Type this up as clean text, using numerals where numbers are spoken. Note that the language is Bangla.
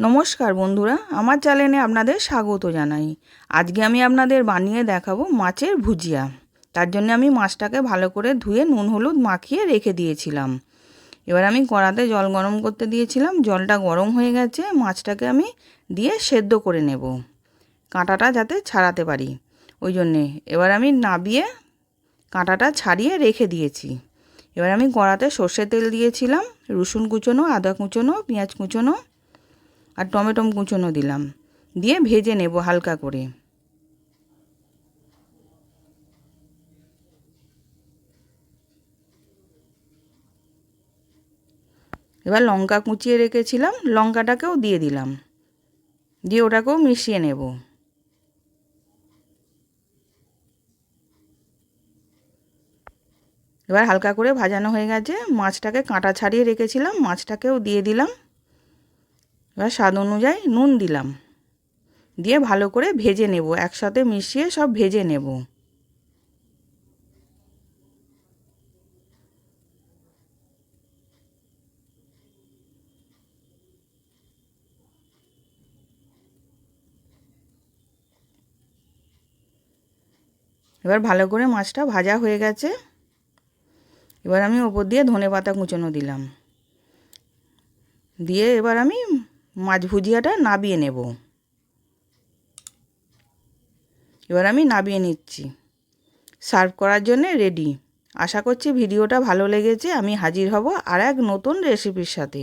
নমস্কার বন্ধুরা, আমার চ্যানেলে আপনাদের স্বাগত জানাই। আজকে আমি আপনাদের বানিয়ে দেখাবো মাছের ভুজিয়া। তার জন্য আমি মাছটাকে ভালো করে ধুয়ে নুন হলুদ মাখিয়ে রেখে দিয়েছিলাম। এবার আমি কড়াতে জল গরম করতে দিয়েছিলাম, জলটা গরম হয়ে গেছে। মাছটাকে আমি দিয়ে সেদ্ধ করে নেব, কাঁটাটা যাতে ছাড়াতে পারি ওই জন্যে। এবার আমি নাবিয়ে কাঁটাটা ছাড়িয়ে রেখে দিয়েছি। এবার আমি কড়াতে সর্ষের তেল দিয়েছিলাম, রসুন কুচোনো, আদা কুচোনো, পেঁয়াজ কুচোনো আর টমেটো কুচোনো দিলাম, দিয়ে ভেজে নেব হালকা করে। এবার লঙ্কা কুচিয়ে রেখেছিলাম, লঙ্কাটাকেও দিয়ে দিলাম, দিয়ে ওটাকেও মিশিয়ে নেব। এবার হালকা করে ভাজানো হয়ে গেছে, মাছটাকে কাঁটা ছাড়িয়ে রেখেছিলাম, মাছটাকেও দিয়ে দিলাম। এবার স্বাদ অনুযায়ী নুন দিলাম, দিয়ে ভালো করে ভেজে নেব, একসাথে মিশিয়ে সব ভেজে নেব। এবার ভালো করে মাছটা ভাজা হয়ে গেছে। এবার আমি ওপর দিয়ে ধনেপাতা কুচোনো দিলাম, দিয়ে এবার আমি মাছ ভুজিয়াটা নাবিয়ে নেব। এবার আমি নাবিয়ে নিচ্ছি, সার্ভ করার জন্য রেডি। আশা করছি ভিডিওটা ভালো লেগেছে। আমি হাজির হব আর এক নতুন রেসিপির সাথে।